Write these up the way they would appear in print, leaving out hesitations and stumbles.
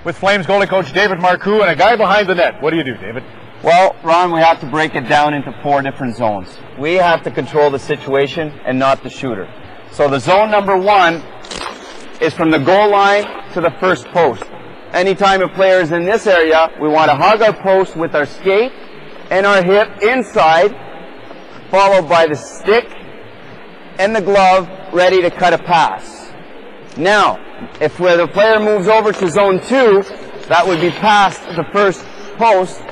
with Flames goalie coach David Marcoux and a guy behind the net. What do you do, David? Well, Ron, we have to break it down into 4 different zones. We have to control the situation and not the shooter. So the zone number 1 is from the goal line to the first post. Anytime a player is in this area, we want to hug our post with our skate and our hip inside, followed by the stick and the glove ready to cut a pass. Now, if the player moves over to zone 2, that would be past the first post,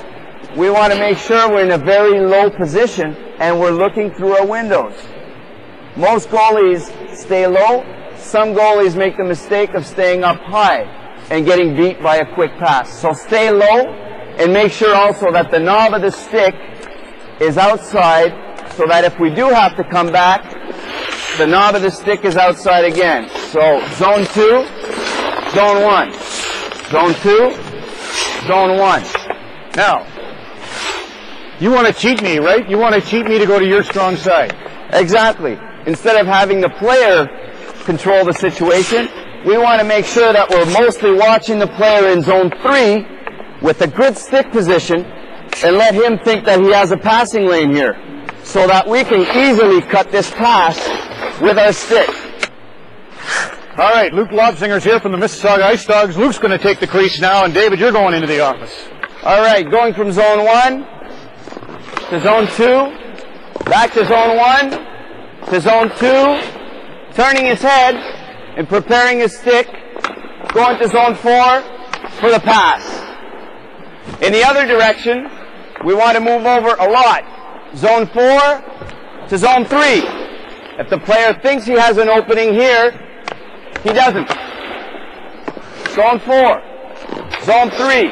we want to make sure we're in a very low position and we're looking through our windows. Most goalies stay low. Some goalies make the mistake of staying up high and getting beat by a quick pass. So stay low and make sure also that the knob of the stick is outside so that if we do have to come back, the knob of the stick is outside again. So zone 2, zone 1. Zone 2, zone 1. Now, you want to cheat me, right? You want to cheat me to go to your strong side. Exactly. Instead of having the player control the situation, we want to make sure that we're mostly watching the player in zone 3 with a good stick position and let him think that he has a passing lane here so that we can easily cut this pass with our stick. All right, Luke Lobsinger's here from the Mississauga Ice Dogs. Luke's going to take the crease now, and David, you're going into the office. All right, going from zone 1 to zone 2, back to zone 1 to zone 2, turning his head and preparing his stick, going to zone 4 for the pass. In the other direction, we want to move over a lot. Zone 4 to zone 3. If the player thinks he has an opening here, he doesn't. Zone 4, zone 3,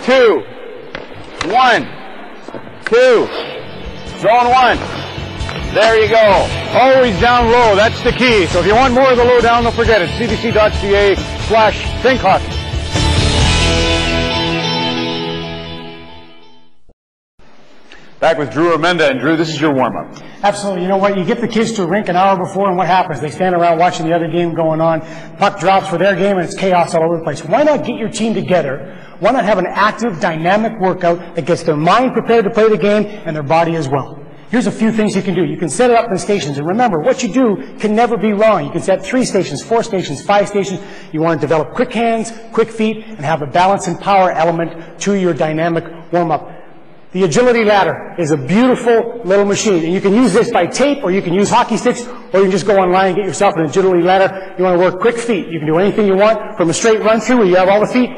2, 1, 2, zone 1. There you go. Always down low, that's the key. So if you want more of the lowdown, don't forget it, cbc.ca/thinkhockey. Back with Drew Amenda, and Drew, this is your warm-up. Absolutely. You know what? You get the kids to a rink an hour before, and what happens? They stand around watching the other game going on. Puck drops for their game, and it's chaos all over the place. Why not get your team together? Why not have an active, dynamic workout that gets their mind prepared to play the game and their body as well? Here's a few things you can do. You can set it up in stations, and remember, what you do can never be wrong. You can set 3 stations, 4 stations, 5 stations. You want to develop quick hands, quick feet, and have a balance and power element to your dynamic warm-up. The agility ladder is a beautiful little machine, and you can use this by tape, or you can use hockey sticks, or you can just go online and get yourself an agility ladder. You want to work quick feet. You can do anything you want from a straight run-through where you have all the feet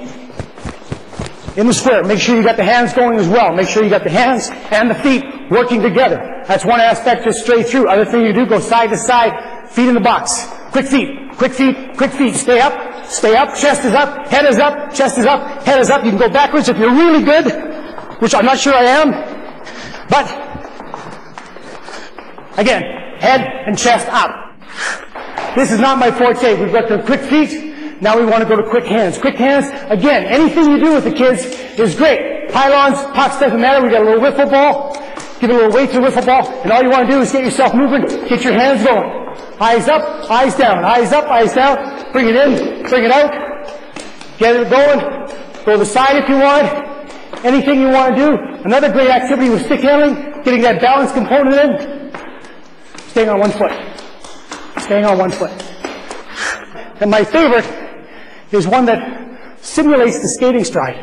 in the square. Make sure you got the hands going as well. Make sure you got the hands and the feet working together. That's one aspect, just straight through. Other thing you do, go side to side, feet in the box. Quick feet, quick feet, quick feet. Stay up, chest is up, head is up, chest is up, head is up. You can go backwards if you're really good, which I'm not sure I am. But, again, head and chest up. This is not my forte. We've got the quick feet. Now we want to go to quick hands. Quick hands, again, anything you do with the kids is great. Pylons, pucks, doesn't matter. We got a little wiffle ball. Give it a little weight to the wiffle ball. And all you want to do is get yourself moving. Get your hands going. Eyes up, eyes down. Eyes up, eyes down. Bring it in, bring it out. Get it going. Go to the side if you want. Anything you want to do. Another great activity with stick handling, getting that balance component in. Staying on one foot. Staying on one foot. And my favorite is one that simulates the skating stride.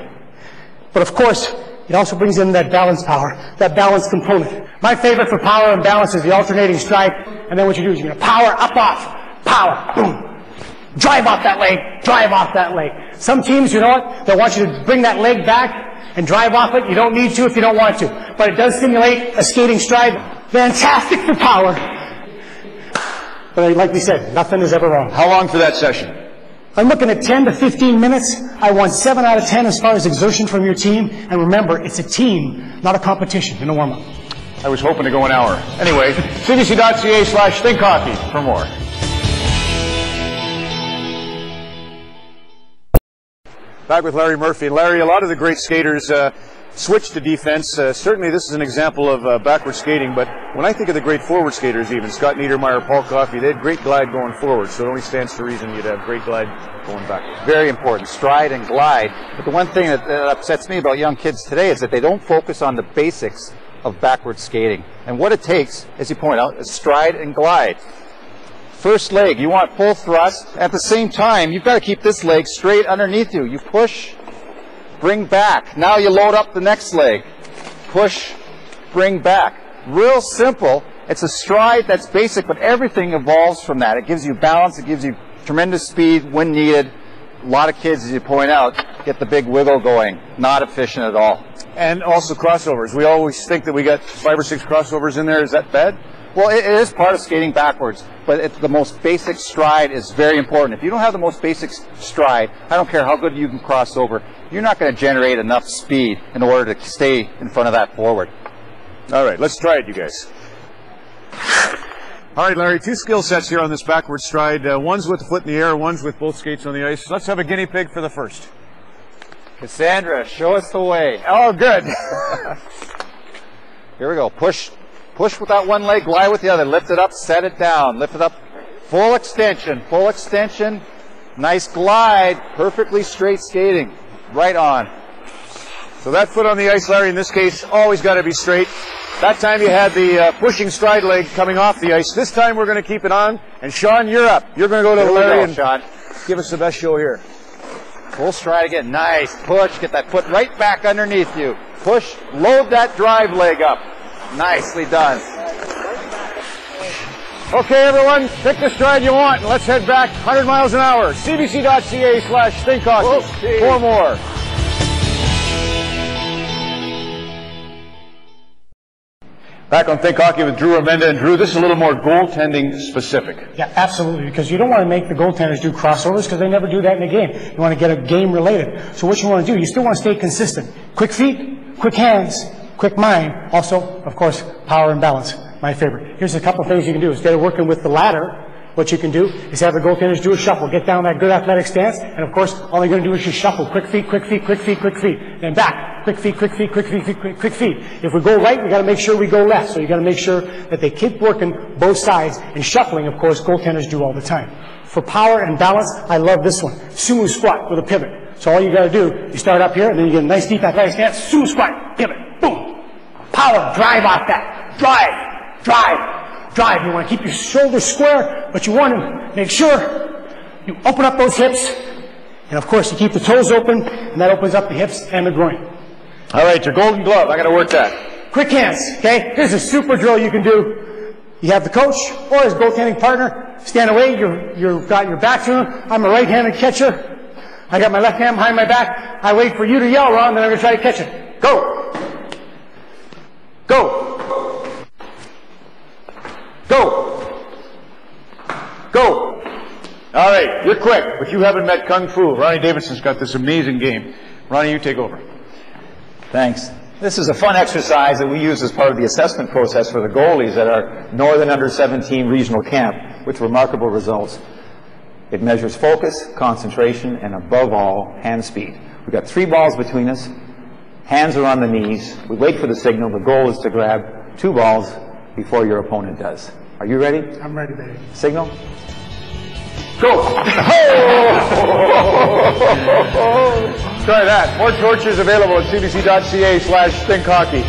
But of course, it also brings in that balance power, that balance component. My favorite for power and balance is the alternating stride. And then what you do is you're going to power up off, power, boom. Drive off that leg, drive off that leg. Some teams, you know what, they'll want you to bring that leg back and drive off it. You don't need to if you don't want to. But it does simulate a skating stride. Fantastic for power. But like we said, nothing is ever wrong. How long for that session? I'm looking at 10 to 15 minutes. I want 7 out of 10 as far as exertion from your team. And remember, it's a team, not a competition in a warm-up. I was hoping to go an hour. Anyway, cbc.ca/thinkhockey for more. Back with Larry Murphy. Larry, a lot of the great skaters switch to defense. Certainly this is an example of backward skating, but when I think of the great forward skaters even, Scott Niedermeyer, Paul Coffey, they had great glide going forward, so it only stands to reason you'd have great glide going back. Very important, stride and glide. But the one thing that upsets me about young kids today is that they don't focus on the basics of backward skating. And what it takes, as you point out, is stride and glide. First leg, you want full thrust. At the same time, you've got to keep this leg straight underneath you. You push, bring back. Now you load up the next leg. Push, bring back. Real simple. It's a stride that's basic, but everything evolves from that. It gives you balance. It gives you tremendous speed when needed. A lot of kids, as you point out, get the big wiggle going. Not efficient at all. And also crossovers. We always think that we got 5 or 6 crossovers in there. Is that bad? Well, it is part of skating backwards, but the most basic stride is very important. If you don't have the most basic stride, I don't care how good you can cross over, you're not going to generate enough speed in order to stay in front of that forward. All right, let's try it, you guys. All right, Larry, 2 skill sets here on this backward stride. One's with the foot in the air, one's with both skates on the ice. Let's have a guinea pig for the first. Cassandra, show us the way. Oh, good. Here we go. Push with that one leg, glide with the other. Lift it up, set it down. Lift it up. Full extension, full extension. Nice glide. Perfectly straight skating. Right on. So that foot on the ice, Larry, in this case, always got to be straight. That time you had the pushing stride leg coming off the ice. This time we're going to keep it on. And Sean, you're up. You're going to go to Larry and Sean, give us the best show here. Full stride again. Nice. Push. Get that foot right back underneath you. Push. Load that drive leg up. Nicely done. Okay, everyone, pick the stride you want, and let's head back 100 miles an hour. cbc.ca/thinkhockey. Okay. 4 more. Back on Think Hockey with Drew Amenda. And Drew, this is a little more goaltending specific. Yeah, absolutely, because you don't want to make the goaltenders do crossovers because they never do that in a game. You want to get a game related. So what you want to do, you still want to stay consistent. Quick feet, quick hands, quick mind. Also, of course, power and balance, my favorite. Here's a couple of things you can do. Instead of working with the ladder, what you can do is have the goaltenders do a shuffle. Get down that good athletic stance, and of course, all they're going to do is just shuffle. Quick feet, quick feet, quick feet, quick feet. Then back. Quick feet, quick feet, quick feet, quick feet. If we go right, we got to make sure we go left. So you got to make sure that they keep working both sides. And shuffling, of course, goaltenders do all the time. For power and balance, I love this one. Sumo squat with a pivot. So all you got to do, you start up here, and then you get a nice deep athletic stance. Sumo squat, pivot, boom. Power, drive off that. Drive, drive, drive. You want to keep your shoulders square, but you want to make sure you open up those hips. And of course, you keep the toes open, and that opens up the hips and the groin. All right, your golden glove. I got to work that. Quick hands, okay? Here's a super drill you can do. You have the coach or his goaltending partner stand away. You've got your back to him. I'm a right-handed catcher. I got my left hand behind my back. I wait for you to yell, Ron, then I'm going to try to catch it. Go. Go. Go. Go. All right, you're quick, but you haven't met Kung Fu. Ronnie Davidson's got this amazing game. Ronnie, you take over. Thanks. This is a fun exercise that we use as part of the assessment process for the goalies at our Northern Under-17 regional camp, with remarkable results. It measures focus, concentration, and above all, hand speed. We've got 3 balls between us. Hands are on the knees. We wait for the signal. The goal is to grab 2 balls before your opponent does. Are you ready? I'm ready, baby. Signal. Go! Try that. More tortures available at cbc.ca/thinkhockey.